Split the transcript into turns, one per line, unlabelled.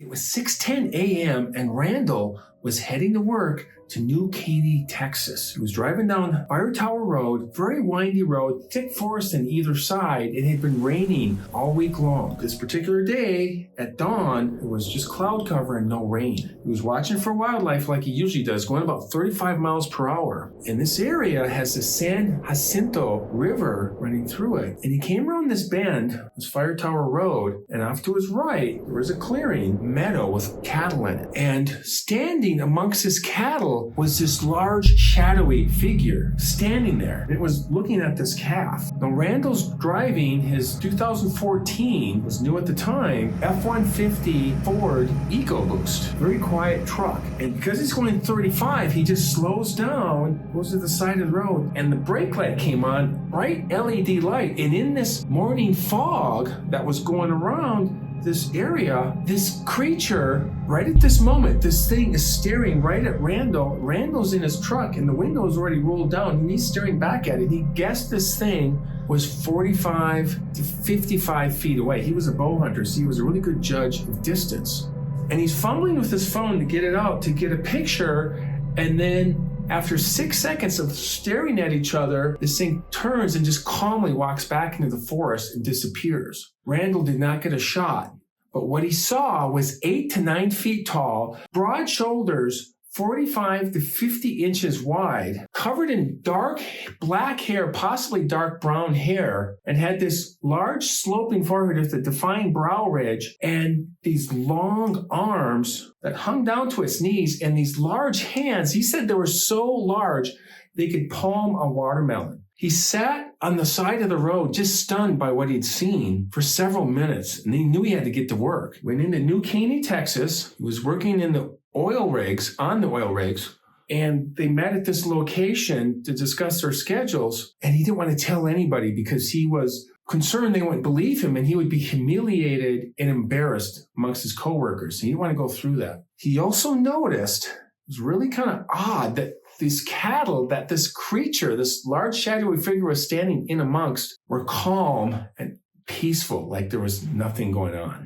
It was 6:10 a.m. and Randall was heading to work to New Caney, Texas. He was driving down Fire Tower Road, very windy road, thick forest on either side. It had been raining all week long. This particular day, at dawn, it was just cloud cover and no rain. He was watching for wildlife like he usually does, going about 35 miles per hour. And this area has the San Jacinto River running through it. And he came around this bend, this Fire Tower Road, and off to his right, there was a clearing, meadow with cattle in it. And standing amongst his cattle was this large shadowy figure standing there. It was looking at this calf. Now Randall's driving his 2014, was new at the time, F-150 Ford EcoBoost. Very quiet truck. And because he's going 35, he just slows down, goes to the side of the road, and the brake light came on, bright LED light. And in this morning fog that was going around this area, this creature, right at this moment, this thing is staring right at Randall. Randall's in his truck and the window is already rolled down and he's staring back at it. He guessed this thing was 45 to 55 feet away. He was a bow hunter, so he was a really good judge of distance. And he's fumbling with his phone to get it out, to get a picture, and then after 6 seconds of staring at each other, this thing turns and just calmly walks back into the forest and disappears. Randall did not get a shot, but what he saw was 8 to 9 feet tall, broad shoulders, 45 to 50 inches wide, covered in dark black hair, possibly dark brown hair, and had this large sloping forehead with a defined brow ridge and these long arms that hung down to its knees, and these large hands. He said they were so large they could palm a watermelon. He sat on the side of the road, just stunned by what he'd seen, for several minutes, and he knew he had to get to work. Went into New Caney, Texas. He was working in the oil rigs, and they met at this location to discuss their schedules, and he didn't want to tell anybody because he was concerned they wouldn't believe him and he would be humiliated and embarrassed amongst his coworkers. He didn't want to go through that. He also noticed, it was really kind of odd, that these cattle, that this creature, this large shadowy figure was standing in amongst, were calm and peaceful, like there was nothing going on.